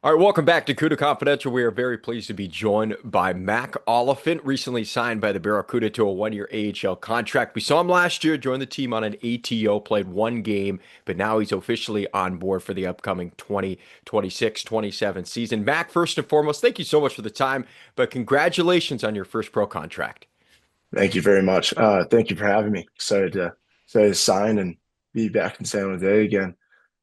All right, welcome back to Cuda Confidential. We are very pleased to be joined by Mack Oliphant, recently signed by the Barracuda to a one-year AHL contract. We saw him last year, joined the team on an ATO, played one game, but now he's officially on board for the upcoming 2026-27 season. Mack, first and foremost, thank you so much for the time, but congratulations on your first pro contract. Thank you very much. Thank you for having me. Excited to sign and be back in San Jose again.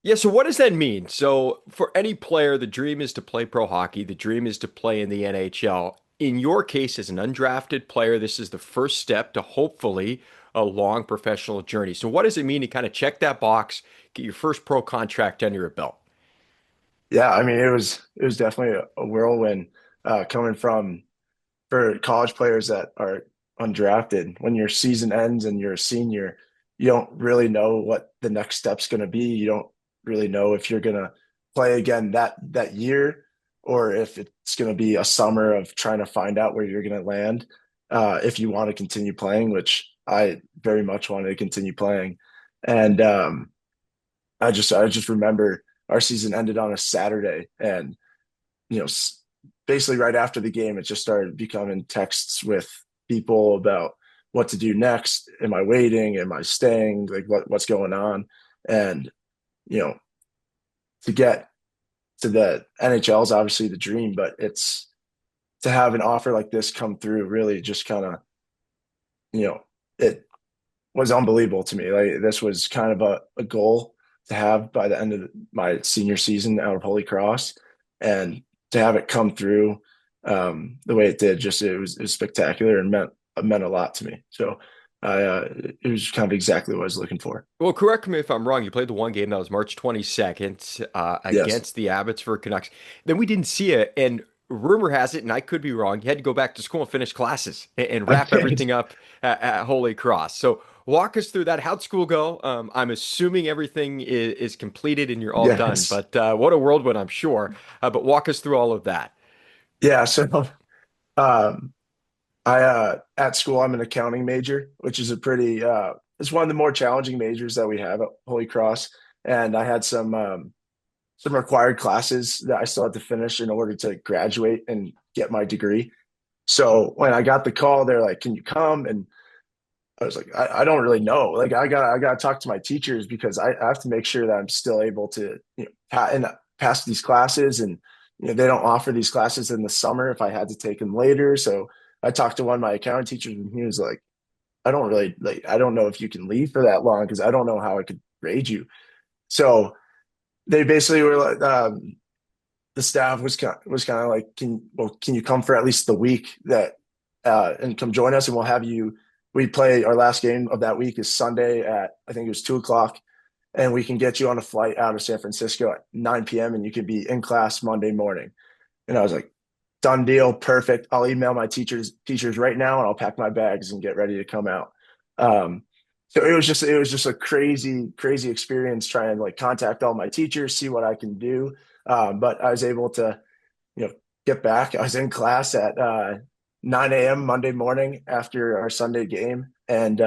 Yeah, so what does that mean? So for any player, the dream is to play pro hockey. The dream is to play in the NHL. In your case, as an undrafted player, this is the first step to hopefully a long professional journey. So what does it mean to kind of check that box, get your first pro contract under your belt? Yeah, I mean it was definitely a whirlwind coming from for college players that are undrafted. When your season ends and you're a senior, you don't really know what the next step's going to be. You don't really know if you're going to play again that year or if it's going to be a summer of trying to find out where you're going to land. If you want to continue playing, which I very much wanted to continue playing, and I just remember our season ended on a Saturday, and you know, basically right after the game, it just started becoming texts with people about what to do next. Am I waiting? Am I staying? Like what's going on? And you know, to get to the NHL is obviously the dream, but it's to have an offer like this come through really just kind of, it was unbelievable to me. Like this was kind of a goal to have by the end of my senior season out of Holy Cross, and to have it come through the way it did, just it was spectacular and meant a lot to me. So it was kind of exactly what I was looking for. Well, correct me if I'm wrong. You played the one game that was March 22nd Yes. against the Abbotsford Canucks. Then we didn't see it, and rumor has it, and I could be wrong, you had to go back to school and finish classes and I wrap did. everything up at Holy Cross. So walk us through that. How'd school go? I'm assuming everything is completed and you're all done, Yes. but what a whirlwind, I'm sure. But walk us through all of that. Yeah. So um, I at school I'm an accounting major, which is a pretty it's one of the more challenging majors that we have at Holy Cross. And I had some required classes that I still had to finish in order to graduate and get my degree. So when I got the call, they're like, "Can you come?" And I was like, I don't really know. Like I got to talk to my teachers because I have to make sure that I'm still able to pass these classes, and they don't offer these classes in the summer if I had to take them later. So I talked to one of my accounting teachers, and he was like, I don't know if you can leave for that long because I don't know how I could grade you. So they basically were like, the staff was kind of like, can you come for at least the week that and come join us, and we'll have you. We play our last game of that week is Sunday at I think it was 2 o'clock, and we can get you on a flight out of San Francisco at 9 p.m. and you can be in class Monday morning. And I was like, done deal, perfect. I'll email my teachers right now, and I'll pack my bags and get ready to come out. Um, so it was just a crazy experience trying to like contact all my teachers, see what I can do. But I was able to, you know, get back. I was in class at 9 a.m. Monday morning after our Sunday game, and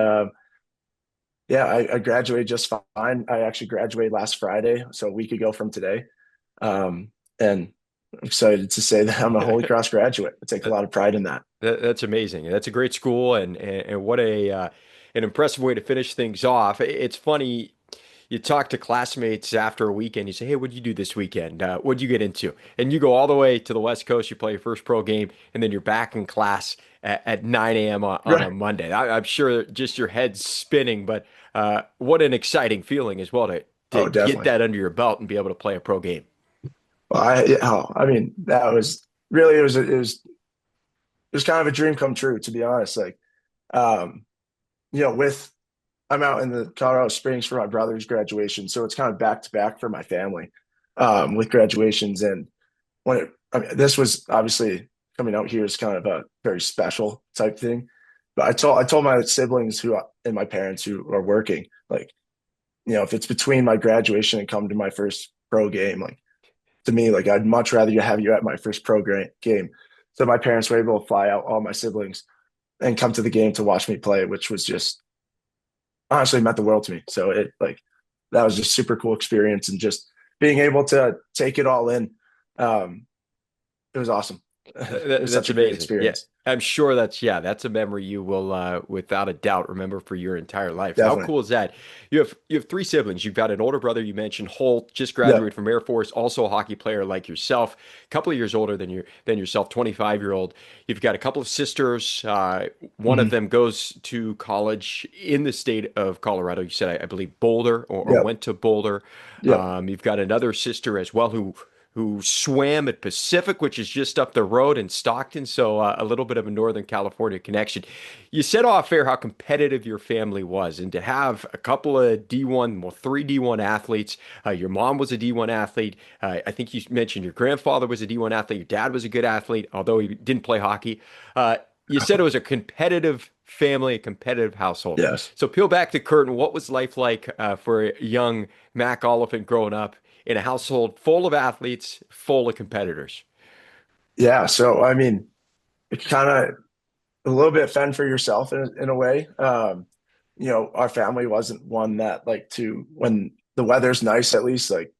yeah, I graduated just fine. I actually graduated last Friday, so a week ago from today. And I'm excited to say that I'm a Holy Cross graduate. I take a lot of pride in that. That's amazing. That's a great school, and what a an impressive way to finish things off. It's funny, you talk to classmates after a weekend, you say, "Hey, what'd you do this weekend? What'd you get into?" And you go all the way to the West Coast, you play your first pro game, and then you're back in class at 9 a.m. On a Right. Monday. I'm sure just your head's spinning, but what an exciting feeling as well to Oh, get definitely. that under your belt and be able to play a pro game. Well, I mean, that was really it was kind of a dream come true, to be honest. Like, um, with I'm out in the Colorado Springs for my brother's graduation, so it's kind of back to back for my family with graduations. And I mean, this was obviously coming out here is kind of a very special type thing. But I told my siblings who and my parents who are working, like, if it's between my graduation and come to my first pro game, like to me, like I'd much rather you have you at my first game. So my parents were able to fly out all my siblings and come to the game to watch me play, which was just honestly meant the world to me. So it like that was just super cool experience, and just being able to take it all in. Um, it was awesome. It was such That's a great amazing. Yeah. experience. I'm sure that's a memory you will without a doubt remember for your entire life. How Definitely. cool is that? You have three siblings. You've got an older brother you mentioned, Holt, just Yep. graduated from Air Force, also a hockey player like yourself, a couple of years older than yourself, 25-year-old. You've got a couple of sisters. One of Hmm. them goes to college in the state of Colorado. You said I believe Boulder or Yep. went to Boulder. Yep. You've got another sister as well who swam at Pacific, which is just up the road in Stockton. So a little bit of a Northern California connection. You said off air how competitive your family was, and to have a couple of D1, well, three D1 athletes. Your mom was a D1 athlete. I think you mentioned your grandfather was a D1 athlete. Your dad was a good athlete, although he didn't play hockey. You said it was a competitive family, a competitive household. Yes. So peel back the curtain. What was life like for a young Mack Oliphant growing up in a household full of athletes, full of competitors? Yeah. So, I mean, it's kind of a little bit fend for yourself in a way. Our family wasn't one that like to, when the weather's nice, at least, like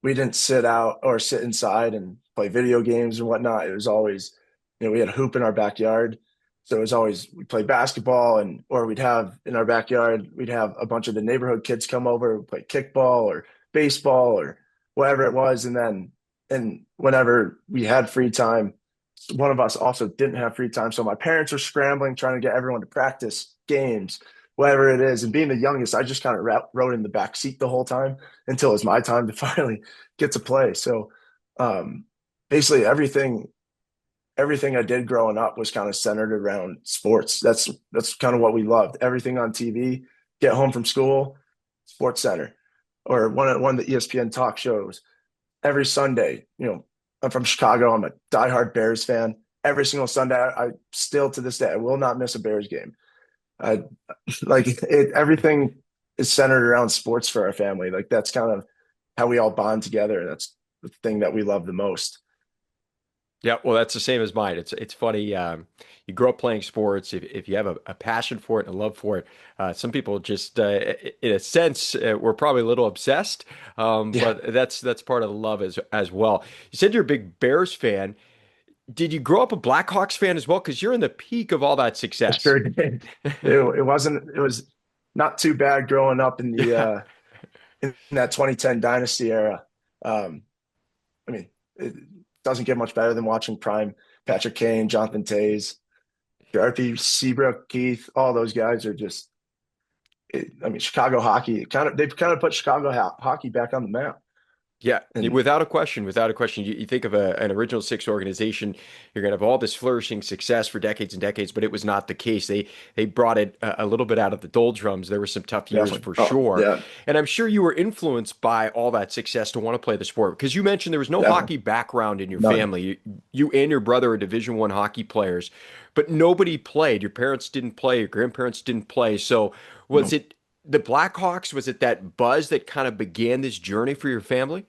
we didn't sit out or sit inside and play video games and whatnot. It was always, we had a hoop in our backyard. So it was always, we play basketball, or we'd have in our backyard, we'd have a bunch of the neighborhood kids come over, play kickball or baseball or whatever it was. And whenever we had free time, one of us also didn't have free time. So my parents were scrambling, trying to get everyone to practice games, whatever it is. And being the youngest, I just kind of rode in the back seat the whole time until it was my time to finally get to play. So um, basically everything I did growing up was kind of centered around sports. That's kind of what we loved. Everything on TV, get home from school, Sports Center, or one of the ESPN talk shows every Sunday. I'm from Chicago. I'm a diehard Bears fan. Every single Sunday, I still to this day, I will not miss a Bears game. I like it. Everything is centered around sports for our family. Like that's kind of how we all bond together. That's the thing that we love the most. Yeah, well, that's the same as mine. It's funny. You grow up playing sports. If you have a passion for it and a love for it, some people just, in a sense, we're probably a little obsessed. Yeah, But that's part of the love as well. You said you're a big Bears fan. Did you grow up a Blackhawks fan as well? Because you're in the peak of all that I success. sure did. It wasn't. It was not too bad growing up Yeah. in that 2010 dynasty era. Um, I mean, it doesn't get much better than watching prime Patrick Kane, Jonathan Tays, Sharpie, Seabrook, Keith. All those guys are just. I mean, Chicago hockey. They've kind of put Chicago hockey back on the map. Yeah, And without a question, without a question. You think of an original six organization, you're going to have all this flourishing success for decades and decades, but it was not the case. They brought it a little bit out of the doldrums. There were some tough years definitely. for Oh, sure. yeah, And I'm sure you were influenced by all that success to want to play the sport because you mentioned there was no definitely. hockey background in your None. family. You and your brother are Division I hockey players, but nobody played. Your parents didn't play, your grandparents didn't play. So was No. it the Blackhawks? Was it that buzz that kind of began this journey for your family?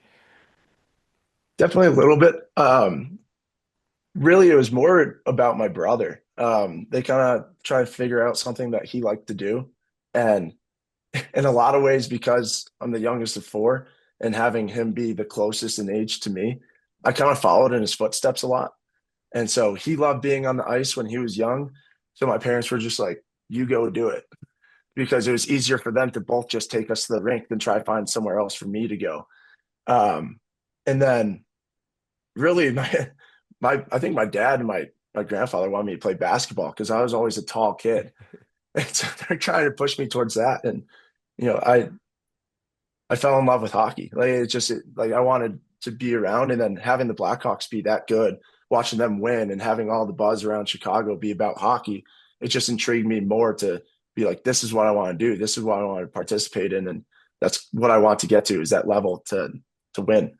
Definitely a little bit. Really, it was more about my brother. They kind of tried to figure out something that he liked to do. And in a lot of ways, because I'm the youngest of four and having him be the closest in age to me, I kind of followed in his footsteps a lot. And so he loved being on the ice when he was young. So my parents were just like, you go do it because it was easier for them to both just take us to the rink than try to find somewhere else for me to go. Um, and then really I think my dad and my grandfather wanted me to play basketball because I was always a tall kid. And so they're trying to push me towards that. And you know, I fell in love with hockey. Like like I wanted to be around, and then having the Blackhawks be that good, watching them win and having all the buzz around Chicago be about hockey, it just intrigued me more to be like, this is what I want to do. This is what I want to participate in. And that's what I want to get to is that level to win.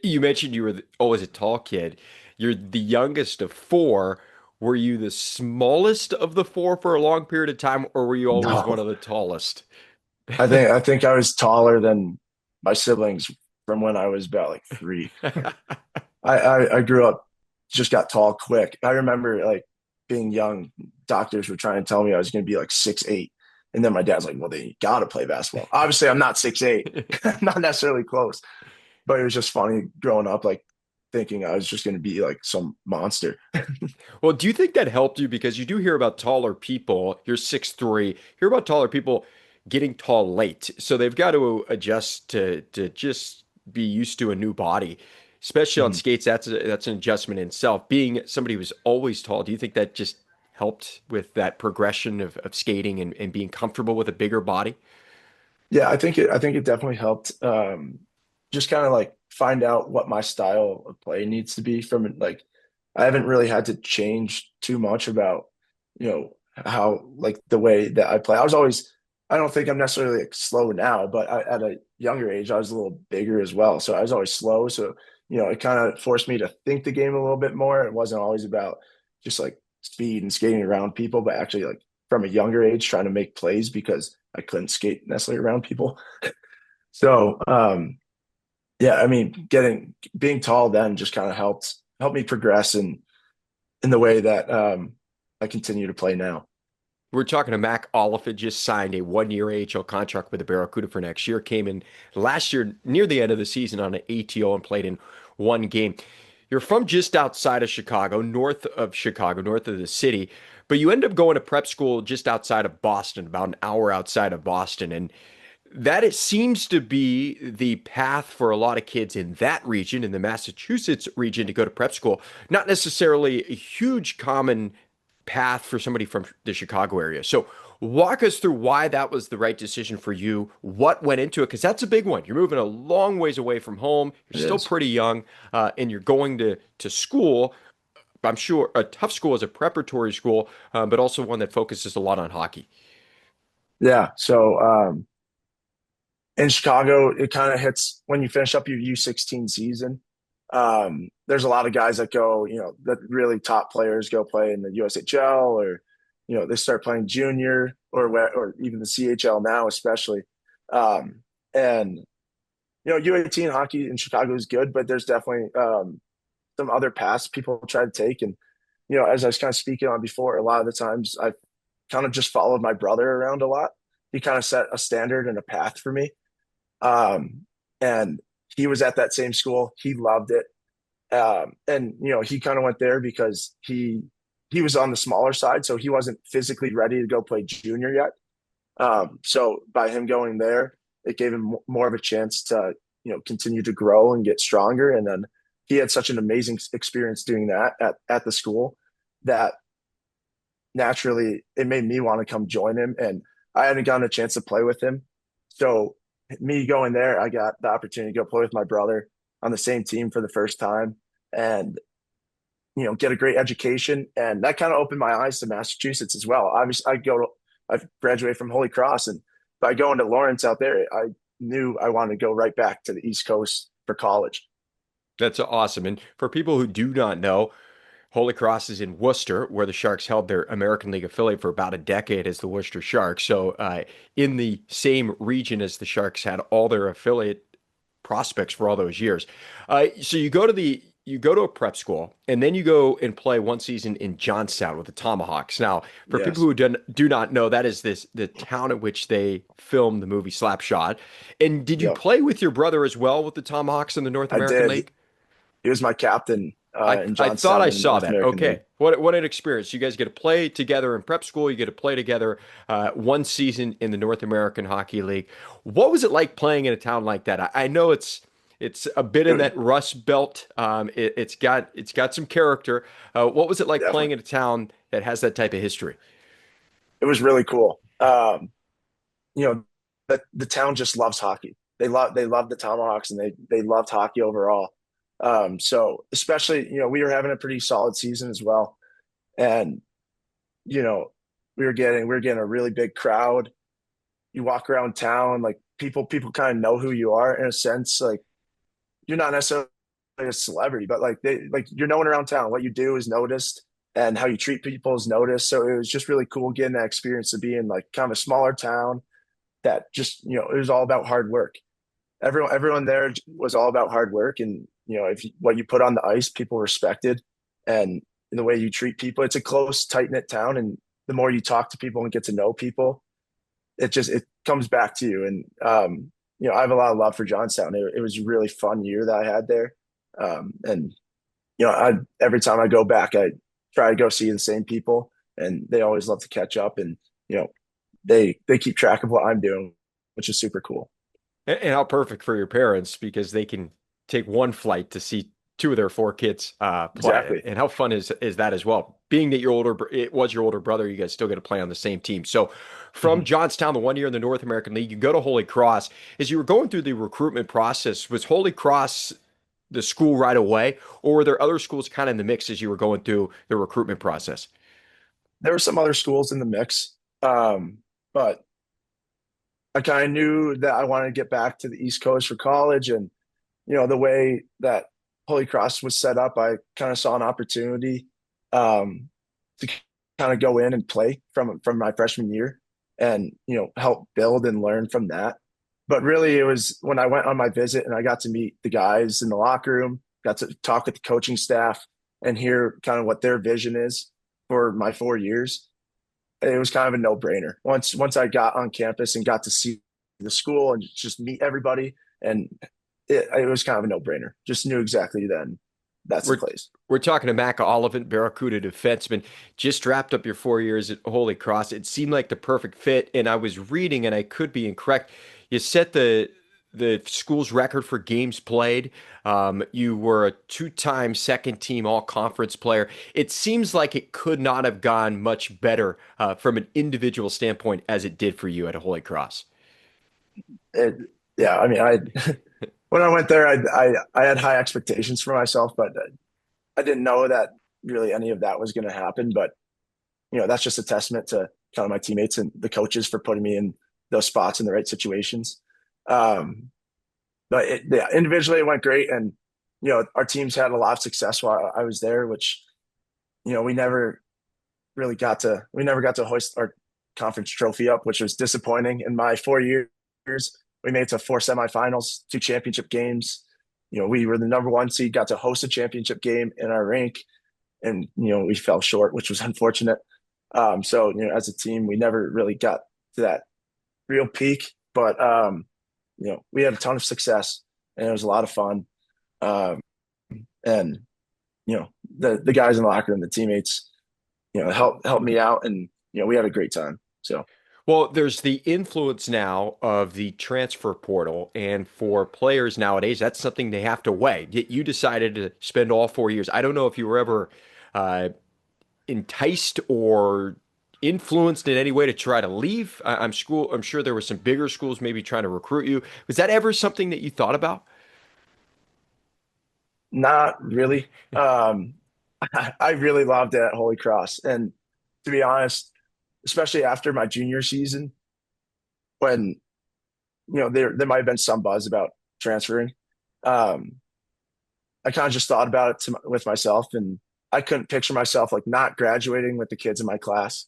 You mentioned you were always a tall kid. You're the youngest of four. Were you the smallest of the four for a long period of time, or were you always one No, of the tallest? I think I was taller than my siblings from when I was about like three. I grew up, just got tall quick. I remember like being young, doctors were trying to tell me I was going to be like 6'8". And then my dad's like, well, then you got to play basketball. Obviously, I'm not 6'8", not necessarily close, but it was just funny growing up. Like thinking I was just going to be like some monster. Well, do you think that helped you? Because you do hear about taller people, you're 6'3", hear about taller people getting tall late. So they've got to adjust to just be used to a new body. Especially on Mhm. skates, that's an adjustment in itself. Being somebody who's always tall, do you think that just helped with that progression of skating and being comfortable with a bigger body? Yeah, I think it definitely helped. Just kind of like find out what my style of play needs to be from it. Like I haven't really had to change too much about, how like the way that I play. I don't think I'm necessarily like slow now, but at a younger age, I was a little bigger as well. So I was always slow. So, it kind of forced me to think the game a little bit more. It wasn't always about just like speed and skating around people, but actually like from a younger age trying to make plays because I couldn't skate necessarily around people. So yeah, I mean, getting being tall then just kind of helped me progress in the way that I continue to play now. We're talking to Mack Oliphant, just signed a 1-year AHL contract with the Barracuda for next year. Came in last year near the end of the season on an ATO and played in one game. You're from just outside of Chicago, north of the city, but you end up going to prep school just outside of Boston, about an hour outside of Boston. And that it seems to be the path for a lot of kids in that region, in the Massachusetts region, to go to prep school. Not necessarily a huge common path for somebody from the Chicago area. So walk us through why that was the right decision for you, what went into it, because that's a big one. You're moving a long ways away from home. You're It still is. pretty young, and you're going to school. I'm sure a tough school is a preparatory school, but also one that focuses a lot on hockey. Yeah. So in Chicago, it kind of hits when you finish up your U16 season. There's a lot of guys that go, that really top players go play in the USHL or, they start playing junior or even the CHL now, especially. And U18 hockey in Chicago is good, but there's definitely some other paths people try to take. And, as I was kind of speaking on before, a lot of the times I kind of just followed my brother around a lot. He kind of set a standard and a path for me. And he was at that same school. He loved it. And he kind of went there because he was on the smaller side, so he wasn't physically ready to go play junior yet. So by him going there, it gave him more of a chance to continue to grow and get stronger. And then he had such an amazing experience doing that at the school that naturally it made me want to come join him. And I hadn't gotten a chance to play with him, so me going there, I got the opportunity to go play with my brother on the same team for the first time, and get a great education. And that kind of opened my eyes to Massachusetts as well. Obviously, I graduated from Holy Cross, and by going to Lawrence out there, I knew I wanted to go right back to the East Coast for college. That's awesome. And for people who do not know, Holy Cross is in Worcester, where the Sharks held their American League affiliate for about a decade as the Worcester Sharks. So, in the same region as the Sharks had all their affiliate prospects for all those years. So you go to a prep school, and then you go and play one season in Johnstown with the Tomahawks. Now, for people Yes, who do not know, that is the town at which they filmed the movie Slapshot. And did you yep, play with your brother as well with the Tomahawks in the North I American did. League? He was my captain in I thought Johnstown I in the saw North that. American Okay, League. what an experience! You guys get to play together in prep school. You get to play together one season in the North American Hockey League. What was it like playing in a town like that? I know it's a bit in It, that Rust Belt. It's got some character. What was it like playing definitely, in a town that has that type of history? it was really cool. You know, the town just loves hockey. They love the Tomahawks, and they loved hockey overall. So especially, we were having a pretty solid season as well. And, you know, we were getting a really big crowd. You walk around town, like people kind of know who you are in a sense. Like you're not necessarily a celebrity, but like you're known around town. What you do is noticed, and how you treat people is noticed. So it was just really cool getting that experience of being like kind of a smaller town that just, it was all about hard work. Everyone there was all about hard work, and if what you put on the ice, people respected, and the way you treat people. It's a close, tight knit town, and the more you talk to people and get to know people, it comes back to you. And I have a lot of love for Johnstown. It was a really fun year that I had there. And I every time I go back, I try to go see the same people, and they always love to catch up, and you know, they keep track of what I'm doing, which is super cool. And how perfect for your parents because they can take one flight to see two of their four kids play. Exactly. And how fun is that as well? Being that it was your older brother, you guys still get to play on the same team. So from Mhm. Johnstown, the 1 year in the North American League, you go to Holy Cross. As you were going through the recruitment process, was Holy Cross the school right away, or were there other schools kind of in the mix as you were going through the recruitment process? There were some other schools in the mix, but I kind of knew that I wanted to get back to the East Coast for college, and the way that Holy Cross was set up, I kind of saw an opportunity to kind of go in and play from my freshman year, and help build and learn from that. But really, it was when I went on my visit and I got to meet the guys in the locker room, got to talk with the coaching staff, and hear kind of what their vision is for my 4 years. It was kind of a no brainer. Once I got on campus and got to see the school and just meet everybody, and it was kind of a no brainer. Just knew exactly then that's the We're place. we're talking to Mack Oliphant, Barracuda defenseman. Just wrapped up your 4 years at Holy Cross. It seemed like the perfect fit, and I was reading, and I could be incorrect. You set the school's record for games played. You were a two-time second team all conference player. It seems like it could not have gone much better from an individual standpoint as it did for you at Holy Cross. It, yeah, I mean, I when I went there, I had high expectations for myself, but I didn't know that really any of that was going to happen. But that's just a testament to kind of my teammates and the coaches for putting me in those spots in the right situations. Um, but yeah, individually it went great, and our teams had a lot of success while I was there, which we never we never got to hoist our conference trophy up, which was disappointing. In my 4 years, we made it to four semifinals, two championship games. We were the number one seed, got to host a championship game in our rank, and we fell short, which was unfortunate. So as a team, we never really got to that real peak, but we had a ton of success, and it was a lot of fun. Um, and the guys in the locker room, the teammates, helped me out, and we had a great time. So Well, there's the influence now of the transfer portal, and for players nowadays, that's something they have to weigh. Yet you decided to spend all 4 years. I don't know if you were ever uh, enticed or influenced in any way to try to leave. I'm sure there were some bigger schools maybe trying to recruit you. Was that ever something that you thought about? not really. I really loved it at Holy Cross, and to be honest, especially after my junior season, when there might have been some buzz about transferring. Um, I kind of just thought about it with myself, and I couldn't picture myself like not graduating with the kids in my class,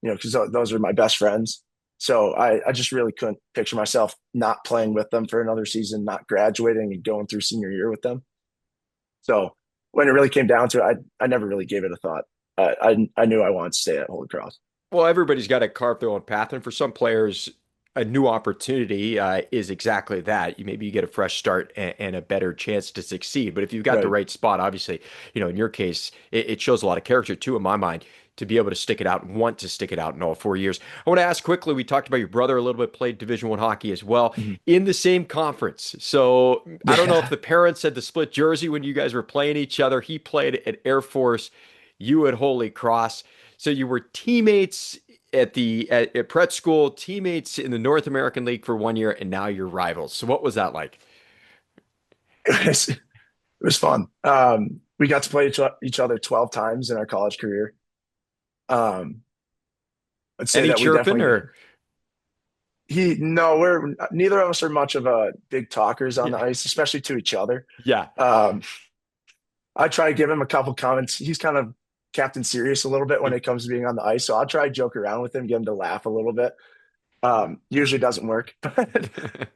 because those are my best friends. So I just really couldn't picture myself not playing with them for another season, not graduating and going through senior year with them. So when it really came down to it, I never really gave it a thought. I knew I wanted to stay at Holy Cross. Well, everybody's got to carve their own path, and for some players, a new opportunity is exactly that. Maybe you get a fresh start and a better chance to succeed. But if you've got the Right. right spot, obviously, in your case, it shows a lot of character too, in my mind, to be able to stick it out and want to stick it out in all 4 years. I want to ask quickly. We talked about your brother a little bit, played Division I hockey as well Mhm. in the same conference. So I don't know if Yeah. the parents had the split jersey when you guys were playing each other. He played at Air Force, you at Holy Cross. So you were teammates at Pratt School, teammates in the North American League for 1 year, and now you're rivals. So what was that like? It was fun. We got to play each other 12 times in our college career. Um, I'd say Any that we chirping definitely or he no, we're neither of us are much of a big talkers on yeah, the ice, especially to each other. yeah. Um, I try to give him a couple comments. He's kind of Captain Serious a little bit when it comes to being on the ice, so I'll try to joke around with him, get him to laugh a little bit. Usually doesn't work, but it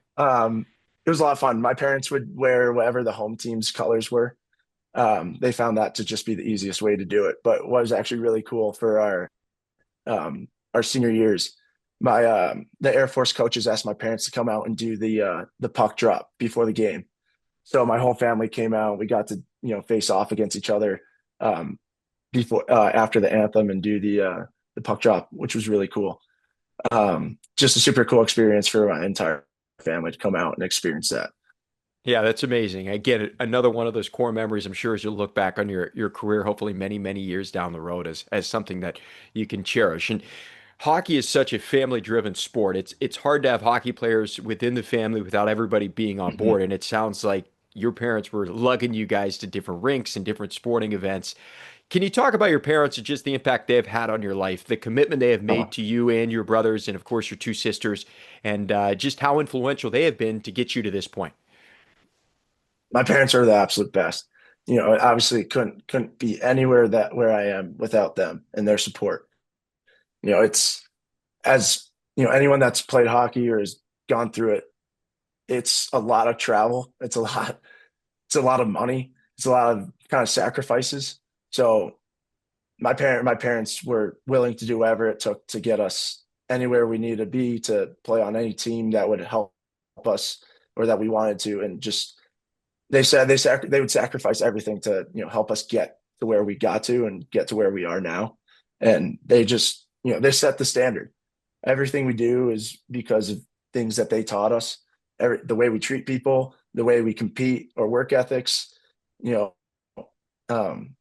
was a lot of fun. My parents would wear whatever the home team's colors were. They found that to just be the easiest way to do it. But what was actually really cool for our senior years, the Air Force coaches asked my parents to come out and do the puck drop before the game. So my whole family came out. We got to, face off against each other before after the anthem and do the puck drop, which was really cool. Just a super cool experience for my entire family to come out and experience that. Yeah, that's amazing. Again, another one of those core memories, I'm sure, as you look back on your career, hopefully many, many years down the road as something that you can cherish. And hockey is such a family-driven sport. It's hard to have hockey players within the family without everybody being on Mhm. board. And it sounds like your parents were lugging you guys to different rinks and different sporting events. Can you talk about your parents and just the impact they've had on your life, the commitment they have made Oh, to you and your brothers, and of course your two sisters, and just how influential they have been to get you to this point? my parents are the absolute best. Obviously couldn't be anywhere that where I am without them and their support. It's as anyone that's played hockey or has gone through it, it's a lot of travel. It's a lot of money. It's a lot of kind of sacrifices. So my parents were willing to do whatever it took to get us anywhere we needed to be to play on any team that would help us or that we wanted to. And just they said they would sacrifice everything to help us get to where we got to and get to where we are now. And they just they set the standard. Everything we do is because of things that they taught us. The way we treat people, the way we compete, our work ethics. You know, um,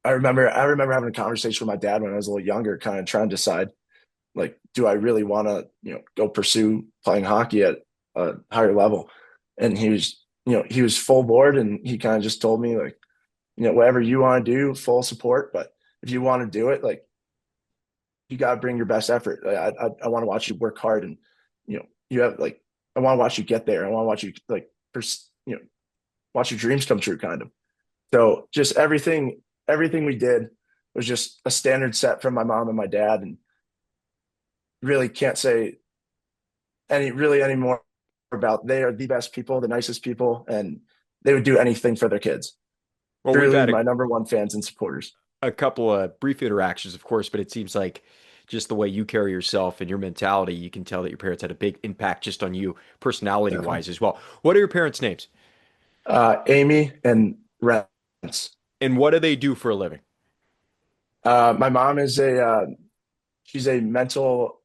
I remember having a conversation with my dad when I was a little younger, kind of trying to decide like, do I really want to go pursue playing hockey at a higher level? And he was full board, and he kind of just told me like, whatever you want to do, full support. But if you want to do it, like you got to bring your best effort. I want to watch you work hard, and you have like I want to watch you get there. I want to watch you like watch your dreams come true, kind of. So just everything we did was just a standard set from my mom and my dad, and really can't say any more about. They are the best people, the nicest people, and they would do anything for their kids. Well, we've Truly had my number one fans and supporters. a couple of brief interactions, of course, but it seems like just the way you carry yourself and your mentality, you can tell that your parents had a big impact just on you, personality Definitely. wise as well. What are your parents' names? Amy and Rents. And what do they do for a living? My mom is she's a mental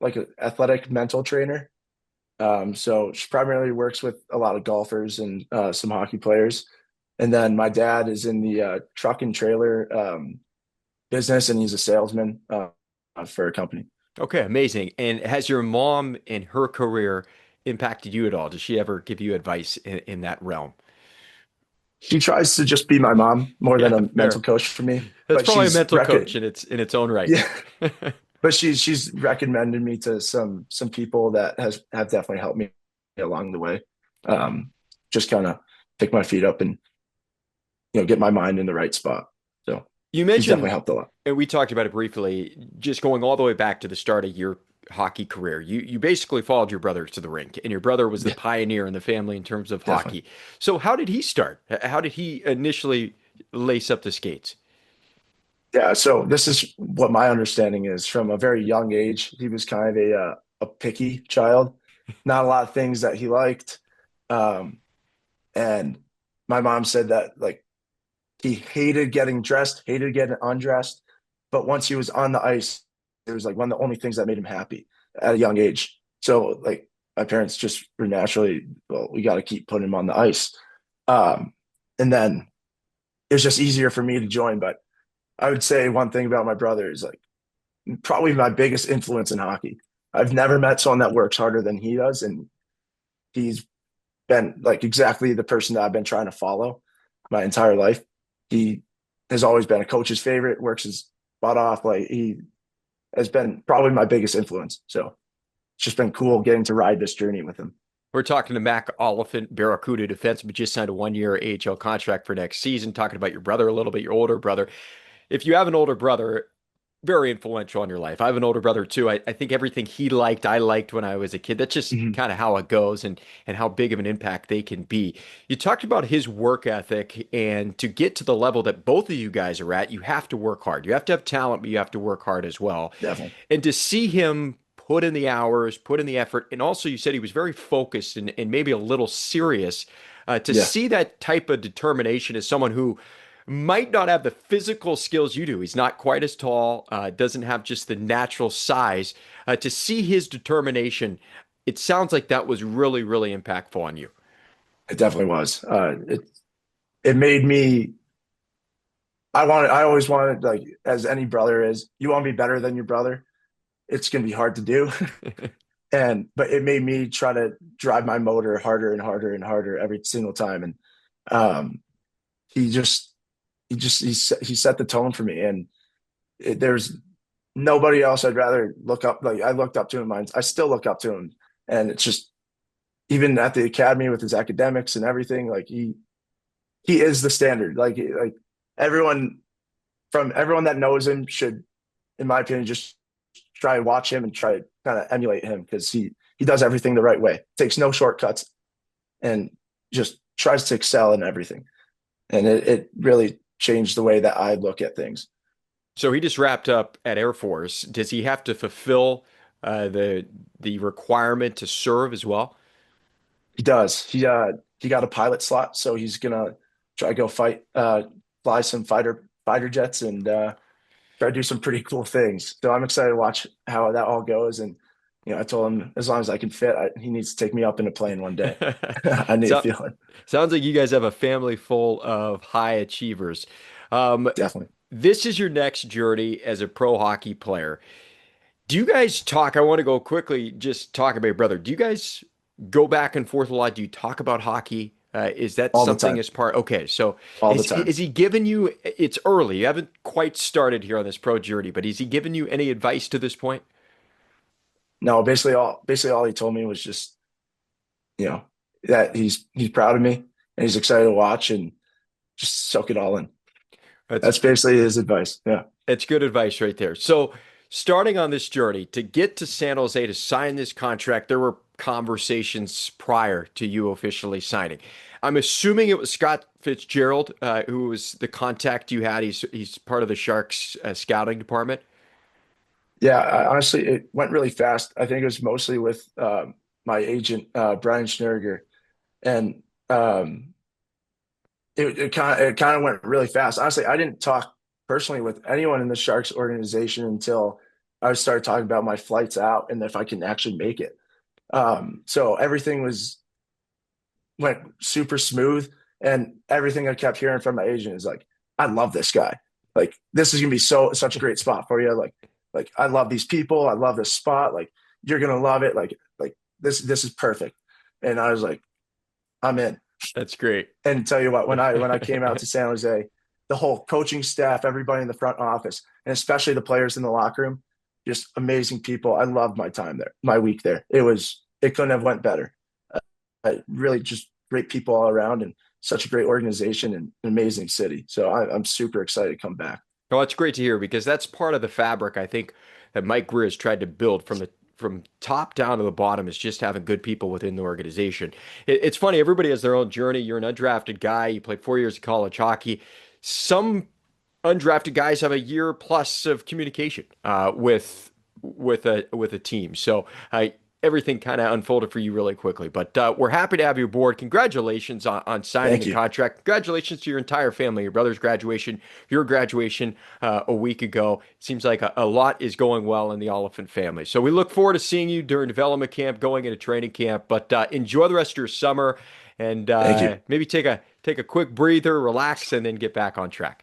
like an athletic mental trainer. So she primarily works with a lot of golfers and some hockey players. And then my dad is in the truck and trailer business, and he's a salesman for a company. Okay, amazing. And has your mom and her career impacted you at all? Does she ever give you advice in that realm? She tries to just be my mom more than Yeah, a mental fair. coach for me, That's but probably a she's mental coach in its own right. yeah, but she's recommended me to some people that have definitely helped me along the way. Um, just kind of pick my feet up and get my mind in the right spot. So You she's definitely mentioned, helped a lot. and we talked about it briefly, just going all the way back to the start of your hockey career. You basically followed your brother to the rink, and your brother was the Yeah, pioneer in the family in terms of definitely. hockey. So how did he start? How did he initially lace up the skates? Yeah, so this is what my understanding is. From a very young age, he was kind of a picky child. Not a lot of things that he liked, um, and my mom said that like he hated getting dressed, hated getting undressed, but once he was on the ice, it was like one of the only things that made him happy at a young age. So like my parents just were naturally, well, we got to keep putting him on the ice, and then it was just easier for me to join. But I would say one thing about my brother is like probably my biggest influence in hockey. I've never met someone that works harder than he does, and he's been like exactly the person that I've been trying to follow my entire life. He has always been a coach's favorite, works his butt off. Like he has been probably my biggest influence. So it's just been cool getting to ride this journey with him. We're talking to Mack Oliphant, Barracuda defenseman, just signed a 1 year AHL contract for next season. Talking about your brother a little bit, your older brother. If you have an older brother, very influential in your life. I have an older brother too. I think everything he liked, I liked when I was a kid. That's just Mm-hmm. kind of how it goes and how big of an impact they can be. You talked about his work ethic, and to get to the level that both of you guys are at, you have to work hard. You have to have talent, but you have to work hard as well. Definitely. And to see him put in the hours, put in the effort, and also you said he was very focused and maybe a little serious. To Yeah, see that type of determination as someone who might not have the physical skills you do. He's not quite as tall, doesn't have just the natural size. To see his determination, it sounds like that was really, really impactful on you. it definitely was. It made me. I always wanted, like, as any brother is, you want to be better than your brother. It's gonna be hard to do, but it made me try to drive my motor harder and harder and harder every single time. And um, he just he set the tone for me, and there's nobody else I'd rather look up. Like, I looked up to him. I still look up to him, and it's just, even at the academy with his academics and everything, like, he is the standard. Like everyone everyone that knows him should, in my opinion, just try and watch him and try to kind of emulate him, because he does everything the right way, takes no shortcuts, and just tries to excel in everything. And it really changed the way that I look at things. So he just wrapped up at Air Force. Does he have to fulfill the requirement to serve as well? He does. He got a pilot slot, so he's gonna try to go fly some fighter jets, and try to do some pretty cool things. So I'm excited to watch how that all goes. And I told him, as long as I can fit, he needs to take me up in a plane one day. I need a So, feeling. sounds like you guys have a family full of high achievers. Definitely. This is your next journey as a pro hockey player. Do you guys talk? I want to go quickly, just talk about your brother. Do you guys go back and forth a lot? Do you talk about hockey? Is that All the something time. as part? Okay, so All the is time. he giving you? It's early. You haven't quite started here on this pro journey, but is he giving you any advice to this point? No, basically all he told me was just, you know, that he's proud of me, and he's excited to watch, and just soak it all in. That's That's basically his advice. Yeah. It's good advice right there. So, starting on this journey to get to San Jose to sign this contract, there were conversations prior to you officially signing. I'm assuming it was Scott Fitzgerald, who was the contact you had. He's part of the Sharks scouting department. Yeah, honestly, it went really fast. I think it was mostly with my agent, Brian Schnurger, and it kind of went really fast. Honestly, I didn't talk personally with anyone in the Sharks organization until I started talking about my flights out and if I can actually make it. So everything went super smooth, and everything I kept hearing from my agent is like, I love this guy. Like, this is gonna be such a great spot for you. Like, I love these people. I love this spot. Like, you're gonna love it. Like this is perfect. And I was like, I'm in. That's great. And tell you what, when I came out to San Jose, the whole coaching staff, everybody in the front office, and especially the players in the locker room, just amazing people. I loved my time there, my week there. It couldn't have went better. Really just great people all around, and such a great organization, and an amazing city. So I'm super excited to come back. Well, it's great to hear because that's part of the fabric I think that Mike Greer has tried to build from top down to the bottom is just having good people within the organization. It's funny, everybody has their own journey. You're an undrafted guy. You played 4 years of college hockey. Some undrafted guys have a year plus of communication with a team. So everything kind of unfolded for you really quickly. But we're happy to have you aboard. Congratulations on signing Thank the you. contract. Congratulations to your entire family, your brother's graduation, your graduation a week ago. It seems like a lot is going well in the Oliphant family. So we look forward to seeing you during development camp, going into training camp. But enjoy the rest of your summer and Thank you. maybe take a quick breather, relax, and then get back on track.